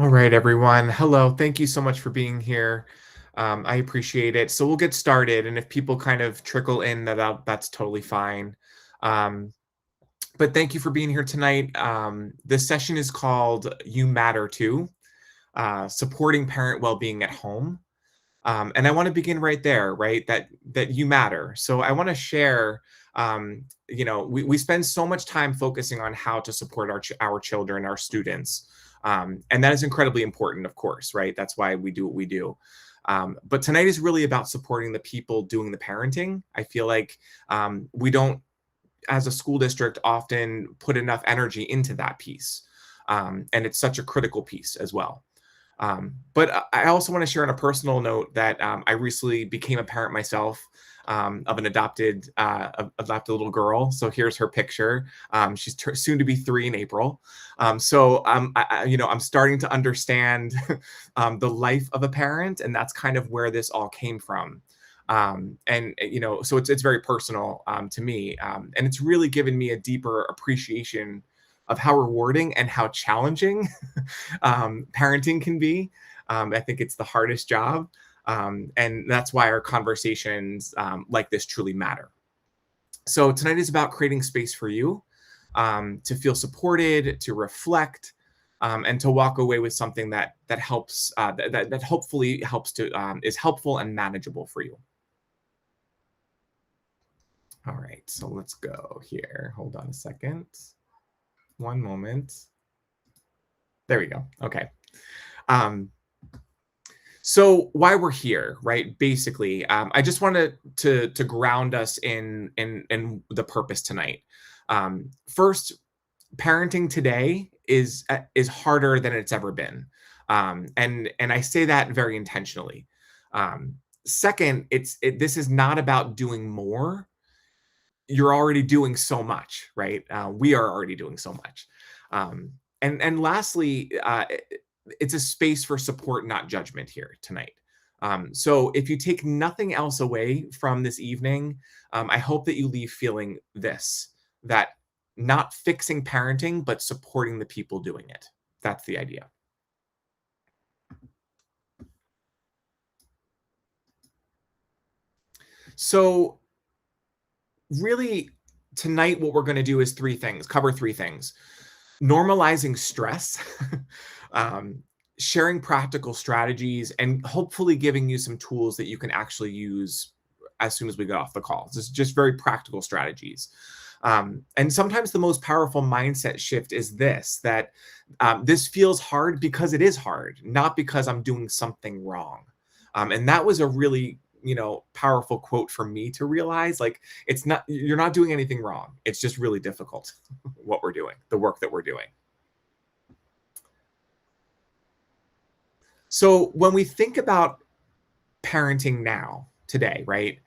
All right, everyone. Hello. Thank you so much for being here. I appreciate it. So we'll get started, and if people kind of trickle in, that's totally fine. Um, but thank you for being here tonight. This session is called "You Matter Too: Supporting Parent Wellbeing at Home." And I want to begin right there, right? That you matter. So I want to share. We spend so much time focusing on how to support our children, our students, and that is incredibly important, of course, right? That's why we do what we do. But tonight is really about supporting the people doing the parenting. I feel like we don't, as a school district, often put enough energy into that piece, and it's such a critical piece as well. But I also want to share on a personal note that I recently became a parent myself, of an adopted little girl. So here's her picture. She's soon to be 3 in April. I'm starting to understand the life of a parent, and that's kind of where this all came from. So it's very personal to me, and it's really given me a deeper appreciation of how rewarding and how challenging parenting can be. I think it's the hardest job. And that's why our conversations like this truly matter. So tonight is about creating space for you to feel supported, to reflect, and to walk away with something that helps, that hopefully helps to is helpful and manageable for you. All right, so let's go here. Hold on a second. One moment. There we go. Okay. Um, so why we're here, right? Basically, I just wanted to ground us in the purpose tonight. First, parenting today is harder than it's ever been, and I say that very intentionally. Second, this is not about doing more. You're already doing so much, right? We are already doing so much. And lastly, it's a space for support, not judgment here tonight. So if you take nothing else away from this evening, I hope that you leave feeling this, that not fixing parenting, but supporting the people doing it. That's the idea. So really, tonight, what we're going to do is cover three things: normalizing stress, um, sharing practical strategies, and hopefully giving you some tools that you can actually use as soon as we get off the call. This is just very practical strategies. And sometimes the most powerful mindset shift is this, that this feels hard because it is hard, not because I'm doing something wrong. And that was a really powerful quote for me to realize, like, you're not doing anything wrong. It's just really difficult what we're doing, the work that we're doing. So when we think about parenting now, today, right,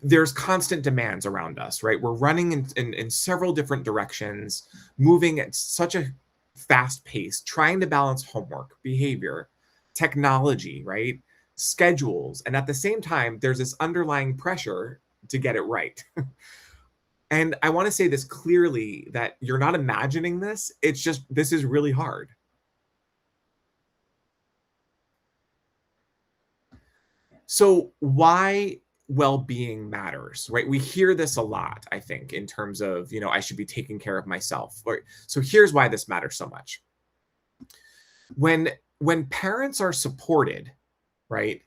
there's constant demands around us, right? We're running in several different directions, moving at such a fast pace, trying to balance homework, behavior, technology, right? Schedules. And at the same time, there's this underlying pressure to get it right. And I want to say this clearly, that you're not imagining this. It's just, this is really hard. So why well-being matters, right? We hear this a lot, I think, in terms of, I should be taking care of myself. Right? So here's why this matters so much. When parents are supported, right,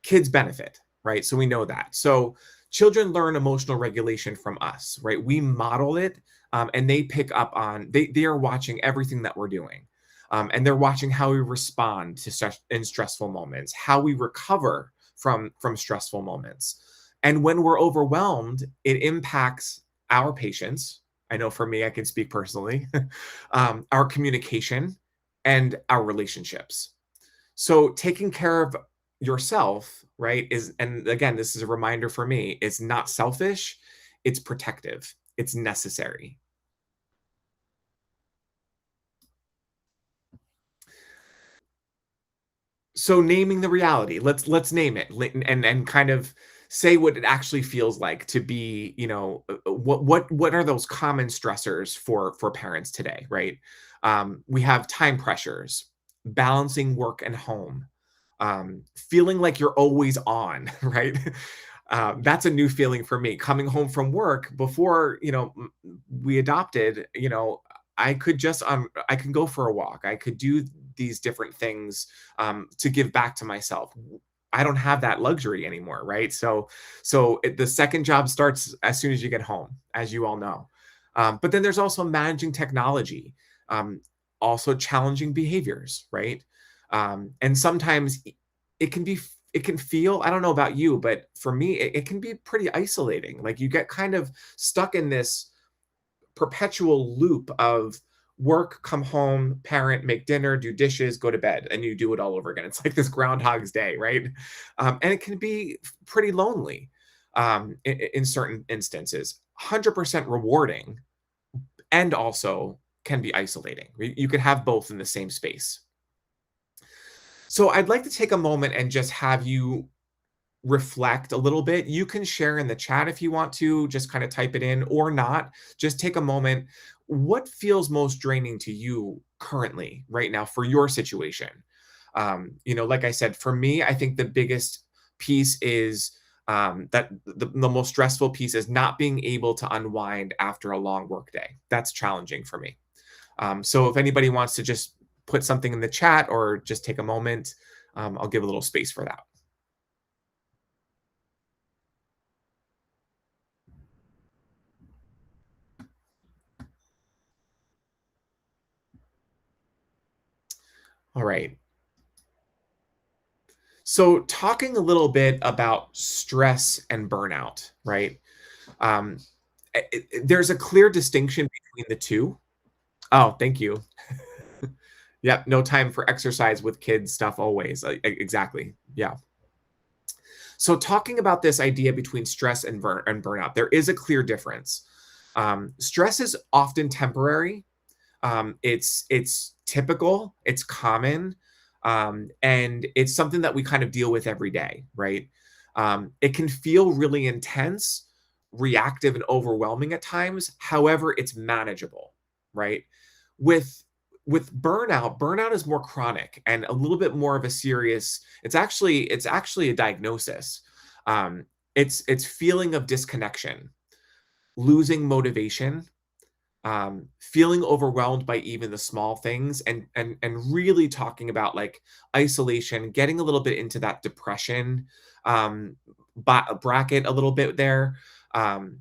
kids benefit, right? So we know that. So children learn emotional regulation from us, right? We model it, and they pick up on, they are watching everything that we're doing. And they're watching how we respond to in stressful moments, how we recover from stressful moments. And when we're overwhelmed, it impacts our patience. I know for me, I can speak personally, our communication and our relationships. So taking care of yourself, right, and again, this is a reminder for me, it's not selfish, it's protective, it's necessary. So naming the reality, let's name it, and kind of say what it actually feels like to be, what are those common stressors for parents today, right? We have time pressures, balancing work and home, feeling like you're always on, right? That's a new feeling for me. Coming home from work before, we adopted, I can go for a walk. I could do these different things to give back to myself. I don't have that luxury anymore, right? The second job starts as soon as you get home, as you all know. But then there's also managing technology, um, also challenging behaviors, right? And sometimes it can be it can feel, I don't know about you, but for me, it can be pretty isolating. Like you get kind of stuck in this perpetual loop of work, come home, parent, make dinner, do dishes, go to bed, and you do it all over again. It's like this Groundhog's Day, right? And it can be pretty lonely in certain instances. 100% rewarding, and also can be isolating. You can have both in the same space. So I'd like to take a moment and just have you reflect a little bit. You can share in the chat if you want to, just kind of type it in or not. Just take a moment. What feels most draining to you currently, right now, for your situation? Like I said, for me, I think the biggest piece is that the most stressful piece is not being able to unwind after a long work day. That's challenging for me. So if anybody wants to just put something in the chat or just take a moment, I'll give a little space for that. All right. So, talking a little bit about stress and burnout, right? Um, there's a clear distinction between the two. Oh, thank you. Yep, no time for exercise with kids stuff always. Exactly. Yeah. So, talking about this idea between stress and burnout, there is a clear difference. Stress is often temporary. It's typical, it's common, and it's something that we kind of deal with every day, right? It can feel really intense, reactive, and overwhelming at times. However, it's manageable, right? With burnout is more chronic and a little bit more of a serious. It's actually a diagnosis. It's feeling of disconnection, losing motivation, feeling overwhelmed by even the small things, and really talking about like isolation, getting a little bit into that depression bracket a little bit there. um,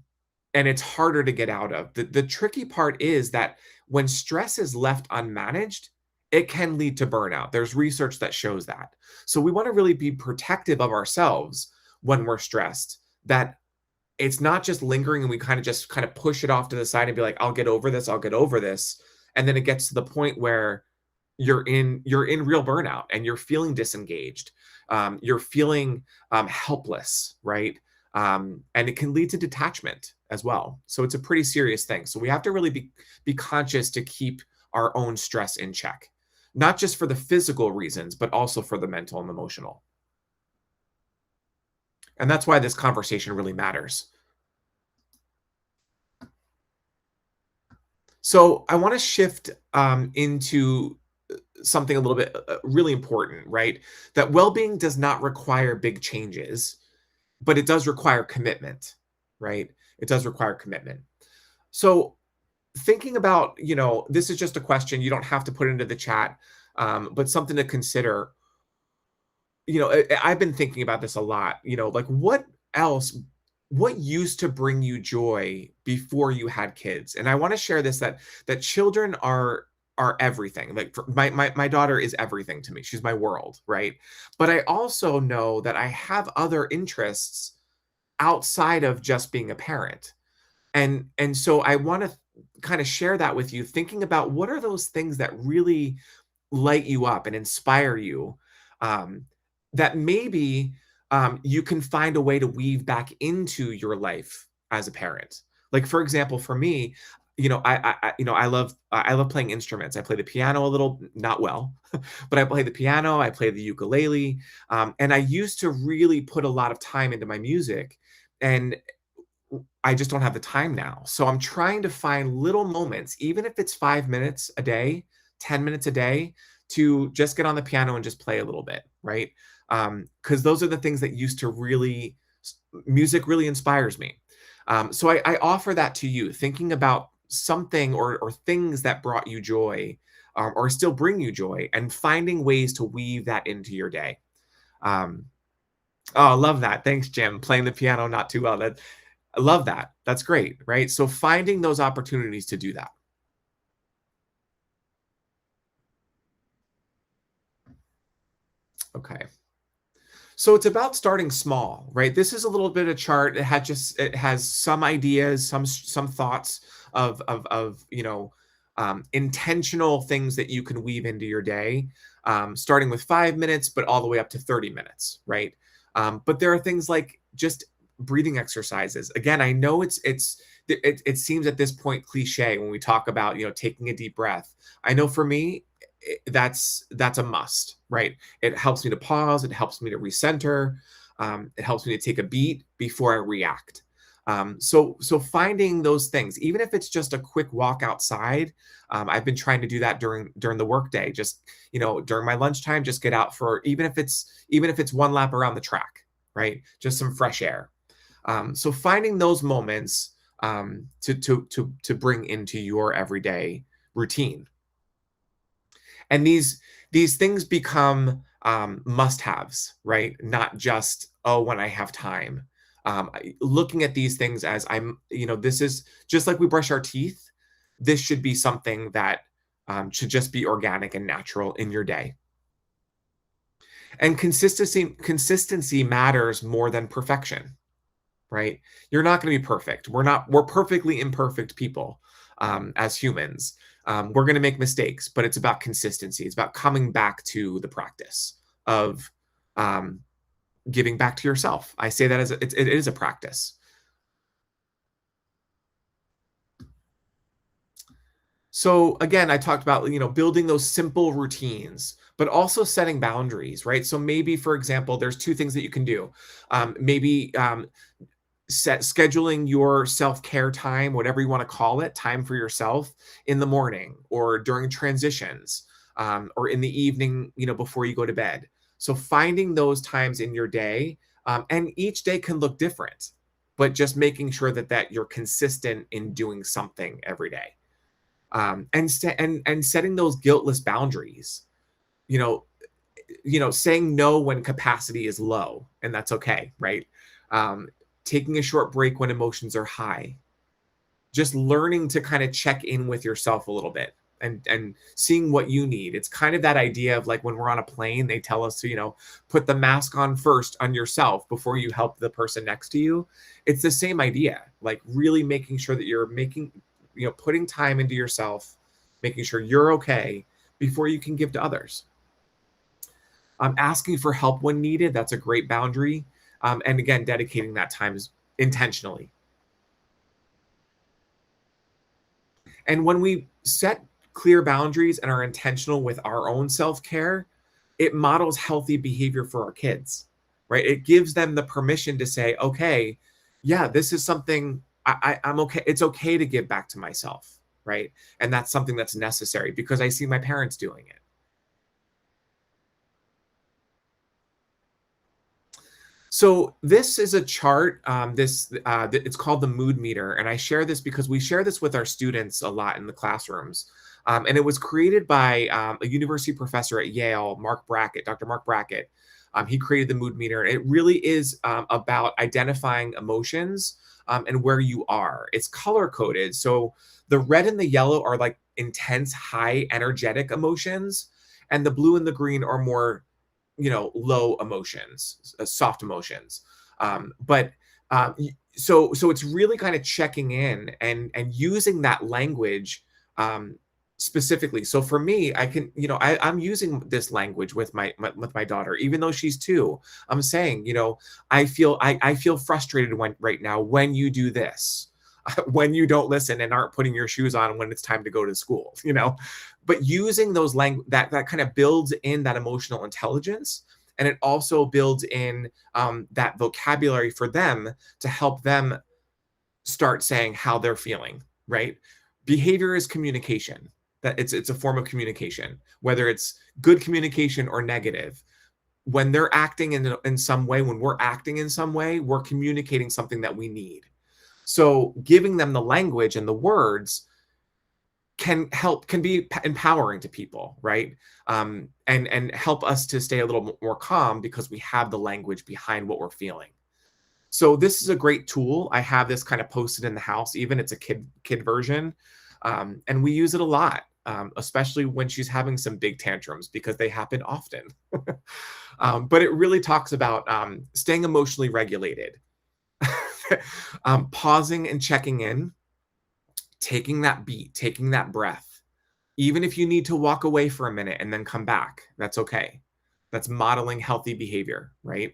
and it's harder to get out of. The tricky part is that when stress is left unmanaged, it can lead to burnout. There's research that shows that. So we want to really be protective of ourselves when we're stressed, that it's not just lingering and we kind of push it off to the side and be like, I'll get over this, I'll get over this. And then it gets to the point where you're in real burnout and you're feeling disengaged. You're feeling helpless, right? And it can lead to detachment as well. So it's a pretty serious thing. So we have to really be conscious to keep our own stress in check, not just for the physical reasons, but also for the mental and emotional. And that's why this conversation really matters. So I want to shift into something a little bit really important, right? That well-being does not require big changes, but it does require commitment, right? It does require commitment. So thinking about, this is just a question. You don't have to put it into the chat, but something to consider. I've been thinking about this a lot. Like what used to bring you joy before you had kids? And I want to share this, that children are everything. Like my daughter is everything to me. She's my world, right? But I also know that I have other interests outside of just being a parent. And so I want to kind of share that with you, thinking about what are those things that really light you up and inspire you, um, that maybe you can find a way to weave back into your life as a parent. Like, for example, for me, I love playing instruments. I play the piano a little, not well, but I play the piano, I play the ukulele, and I used to really put a lot of time into my music, and I just don't have the time now. So I'm trying to find little moments, even if it's 5 minutes a day, 10 minutes a day, to just get on the piano and just play a little bit, right? Because those are the things that used to really music really inspires me. So I offer that to you, thinking about something or things that brought you joy, or still bring you joy, and finding ways to weave that into your day. Um, oh, I love that. Thanks, Jim. Playing the piano not too well. I love that. That's great, right? So finding those opportunities to do that. Okay. So it's about starting small, right? This is a little bit of chart. It has some ideas, some thoughts of intentional things that you can weave into your day, starting with 5 minutes, but all the way up to 30 minutes, right? But there are things like just breathing exercises. Again, I know it seems at this point cliche when we talk about taking a deep breath. I know for me, that's a must, right? It helps me to pause. It helps me to recenter. It helps me to take a beat before I react. So finding those things, even if it's just a quick walk outside. I've been trying to do that during the workday. Just during my lunchtime, just get out for even if it's one lap around the track, right? Just some fresh air. So finding those moments to bring into your everyday routine. And these things become must-haves, right? Not just, oh, when I have time. Looking at these things as this is just like we brush our teeth. This should be something that should just be organic and natural in your day. And consistency matters more than perfection, right? You're not going to be perfect. We're perfectly imperfect people, as humans. We're going to make mistakes, but it's about consistency. It's about coming back to the practice of giving back to yourself. I say that it is a practice. So again, I talked about building those simple routines, but also setting boundaries, right? So maybe, for example, there's two things that you can do. Maybe scheduling your self-care time, whatever you want to call it, time for yourself in the morning or during transitions, or in the evening, before you go to bed. So finding those times in your day, and each day can look different, but just making sure that you're consistent in doing something every day, and setting those guiltless boundaries. You know, saying no when capacity is low, and that's okay, right? Um, Taking a short break when emotions are high, just learning to kind of check in with yourself a little bit, and seeing what you need. It's kind of that idea of like when we're on a plane, they tell us to, put the mask on first on yourself before you help the person next to you. It's the same idea, like really making sure that you're putting time into yourself, making sure you're okay before you can give to others. Asking for help when needed, that's a great boundary. And again, dedicating that time is intentionally. And when we set clear boundaries and are intentional with our own self-care, it models healthy behavior for our kids, right? It gives them the permission to say, okay, yeah, this is something I'm okay. It's okay to give back to myself, right? And that's something that's necessary because I see my parents doing it. So this is a chart. It's called the mood meter, and I share this because we share this with our students a lot in the classrooms. And it was created by a university professor at Yale, Dr. Mark Brackett. He created the mood meter. It really is about identifying emotions, and where you are. It's color coded, so the red and the yellow are like intense, high, energetic emotions, and the blue and the green are more low emotions, soft emotions. But so it's really kind of checking in and using that language, specifically. So for me, I can, I'm using this language with my daughter, even though she's 2. I'm saying, I feel frustrated right now when you do this. when you don't listen and aren't putting your shoes on when it's time to go to school, but using those language that kind of builds in that emotional intelligence, and it also builds in that vocabulary for them to help them start saying how they're feeling, right? Behavior is communication. That it's a form of communication, whether it's good communication or negative. When they're acting in some way, when we're acting in some way, we're communicating something that we need. So giving them the language and the words can be empowering to people, right? And help us to stay a little more calm because we have the language behind what we're feeling. So this is a great tool. I have this kind of posted in the house, even it's a kid version, and we use it a lot, especially when she's having some big tantrums because they happen often. But it really talks about staying emotionally regulated, pausing and checking in, taking that beat, taking that breath. Even if you need to walk away for a minute and then come back, that's okay. That's modeling healthy behavior, right?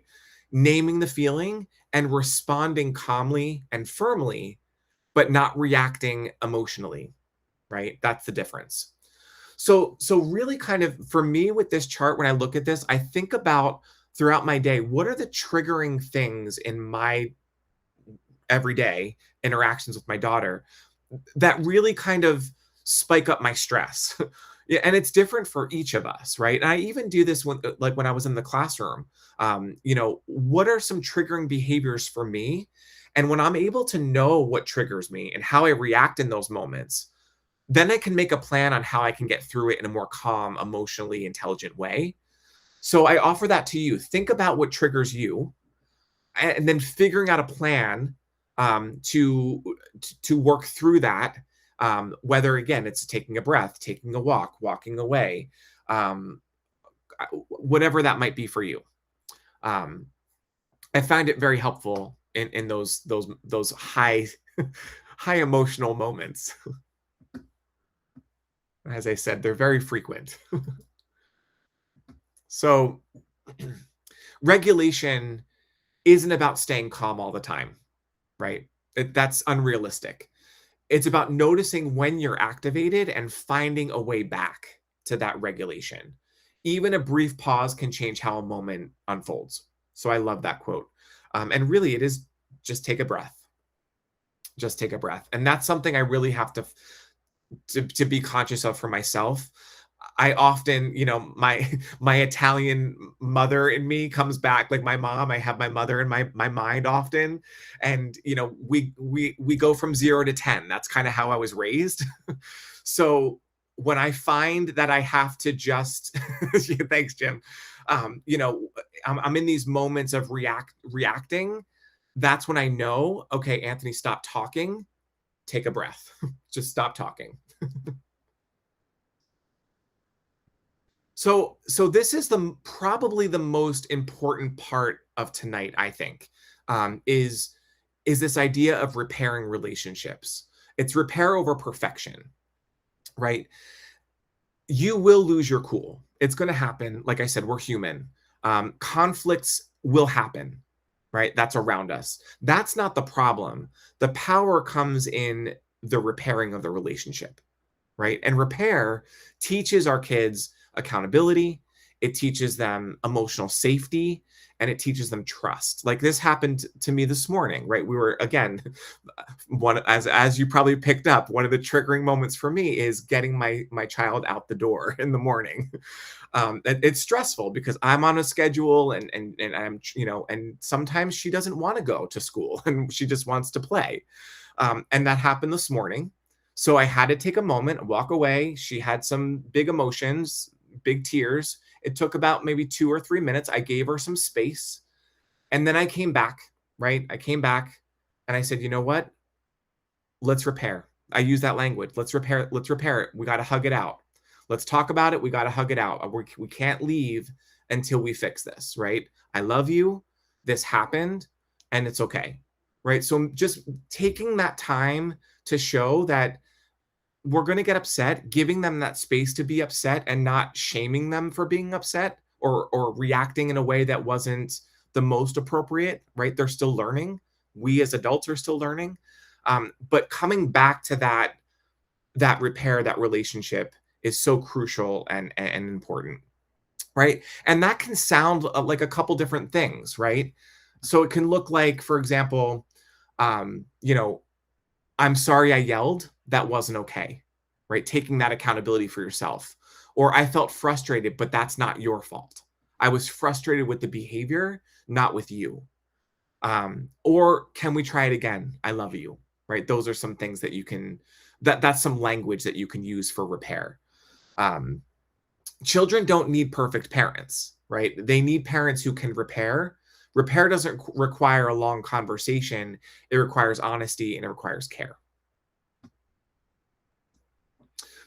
Naming the feeling and responding calmly and firmly, but not reacting emotionally, right? That's the difference. So really kind of for me with this chart, when I look at this, I think about throughout my day, what are the triggering things in my everyday interactions with my daughter that really kind of spike up my stress. Yeah, and it's different for each of us, right? And I even do this when I was in the classroom. What are some triggering behaviors for me? And when I'm able to know what triggers me and how I react in those moments, then I can make a plan on how I can get through it in a more calm, emotionally intelligent way. So I offer that to you. Think about what triggers you, and then figuring out a plan to work through that. Whether again it's taking a breath, taking a walk, walking away, um, whatever that might be for you. Um, I find it very helpful in those high high emotional moments. As I said, they're very frequent. So regulation isn't about staying calm all the time, right? That's unrealistic. It's about noticing when you're activated and finding a way back to that regulation. Even a brief pause can change how a moment unfolds. So I love that quote. And really, it is just take a breath. Just take a breath. And that's something I really have to be conscious of for myself. I often, my Italian mother in me comes back, like my mom. I have my mother in my mind often, and we go from 0 to 10. That's kind of how I was raised. So when I find that I have to just, thanks, Jim. I'm in these moments of reacting. That's when I know, okay, Anthony, stop talking. Take a breath. Just stop talking. So this is probably the most important part of tonight, I think, is this idea of repairing relationships. It's repair over perfection, right? You will lose your cool. It's going to happen. Like I said, we're human. Conflicts will happen, right? That's around us. That's not the problem. The power comes in the repairing of the relationship, right? And repair teaches our kids accountability, it teaches them emotional safety, and it teaches them trust. Like this happened to me this morning, right? We were again one as you probably picked up, one of the triggering moments for me is getting my child out the door in the morning. It's stressful because I'm on a schedule and I'm and sometimes she doesn't want to go to school and she just wants to play. And that happened this morning. So I had to take a moment, walk away. She had some big emotions, big tears. It took about maybe 2 or 3 minutes. I gave her some space. And then I came back, right? I came back and I said, you know what? Let's repair. I use that language. Let's repair it. Let's repair it. We got to hug it out. Let's talk about it. We got to hug it out. We can't leave until we fix this, right? I love you. This happened and it's okay, right? So just taking that time to show that we're going to get upset, giving them that space to be upset and not shaming them for being upset or reacting in a way that wasn't the most appropriate, right? They're still learning. We as adults are still learning. But coming back to that repair, that relationship is so crucial and important, right? And that can sound like a couple different things, right? So it can look like, for example, you know, I'm sorry I yelled. That wasn't okay, right? Taking that accountability for yourself. Or I felt frustrated, but that's not your fault. I was frustrated with the behavior, not with you. Or can we try it again? I love you, right? Those are some things that you can, that's some language that you can use for repair. Um, Children don't need perfect parents, right? They need parents who can repair. Repair doesn't require a long conversation, it requires honesty and it requires care.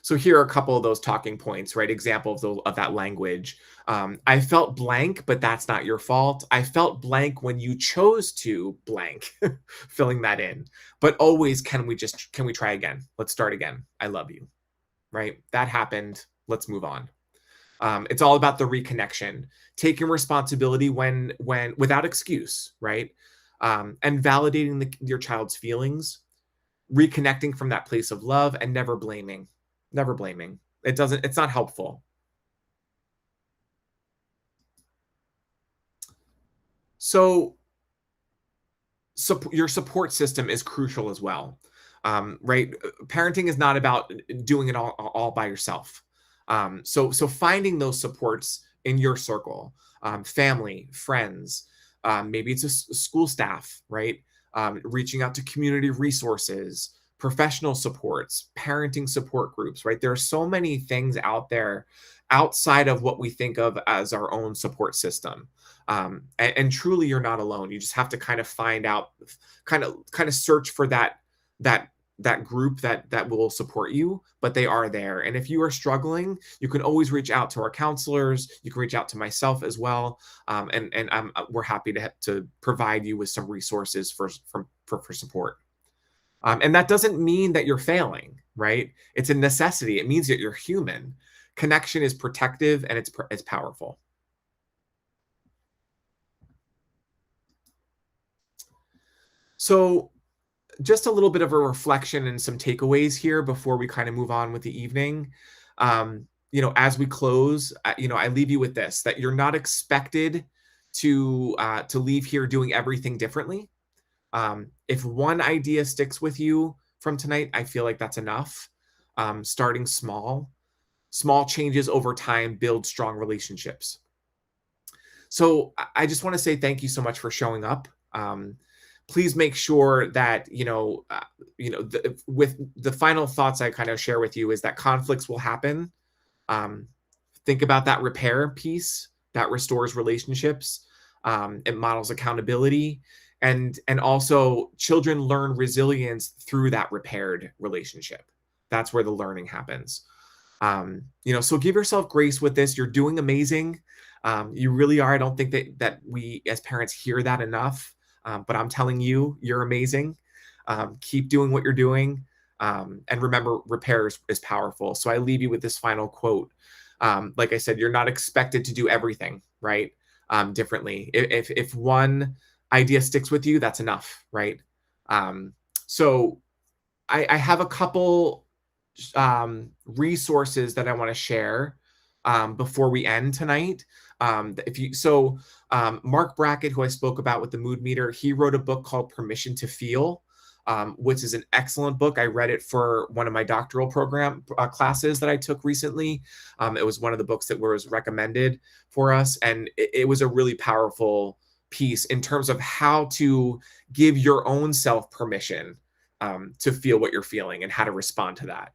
So here are a couple of those talking points, right? Example of that language. I felt blank, but that's not your fault. I felt blank when you chose to blank, filling that in. But always, can we try again? Let's start again. I love you, right? That happened. Let's move on. It's all about the reconnection, taking responsibility when without excuse, right? And validating your child's feelings, reconnecting from that place of love, and never blaming. Never blaming. It's not helpful. So your support system is crucial as well, right? Parenting is not about doing it all by yourself. So finding those supports in your circle, family, friends, maybe it's a school staff, right? Reaching out to community resources, professional supports, parenting support groups, right? There are so many things out there outside of what we think of as our own support system. And truly you're not alone. You just have to kind of find out, kind of search for that that group that will support you, but they are there. And if you are struggling, you can always reach out to our counselors. You can reach out to myself as well, and we're happy to provide you with some resources for support. And that doesn't mean that you're failing, right? It's a necessity. It means that you're human. Connection is protective and it's powerful. So just a little bit of a reflection and some takeaways here before we kind of move on with the evening. As we close, I leave you with this: that you're not expected to leave here doing everything differently. If one idea sticks with you from tonight, I feel like that's enough. Starting small changes over time build strong relationships. So I just want to say thank you so much for showing up. Please make sure that with the final thoughts I kind of share with you is that conflicts will happen. Think about that repair piece that restores relationships. It models accountability, and also children learn resilience through that repaired relationship. That's where the learning happens. So give yourself grace with this. You're doing amazing. You really are. I don't think that we as parents hear that enough. But I'm telling you, you're amazing. Keep doing what you're doing. And remember, repair is powerful. So I leave you with this final quote. Like I said, you're not expected to do everything, right? Differently. If one idea sticks with you, that's enough, right? So I have a couple resources that I want to share before we end tonight. Mark Brackett, who I spoke about with the mood meter, he wrote a book called Permission to Feel, which is an excellent book. I read it for one of my doctoral program classes that I took recently. It was one of the books that was recommended for us, and it was a really powerful piece in terms of how to give your own self permission to feel what you're feeling and how to respond to that.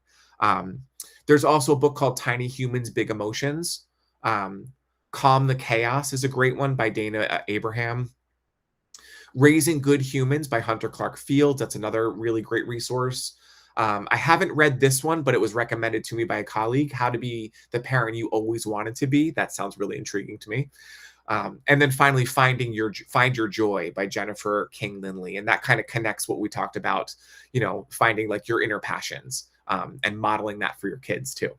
There's also a book called Tiny Humans, Big Emotions. Calm the Chaos is a great one by Dana Abraham. Raising Good Humans by Hunter Clark Fields. That's another really great resource. I haven't read this one, but it was recommended to me by a colleague. How to Be the Parent You Always Wanted to Be. That sounds really intriguing to me. And then finally, Find Your Joy by Jennifer King Lindley. And that kind of connects what we talked about, finding like your inner passions and modeling that for your kids too.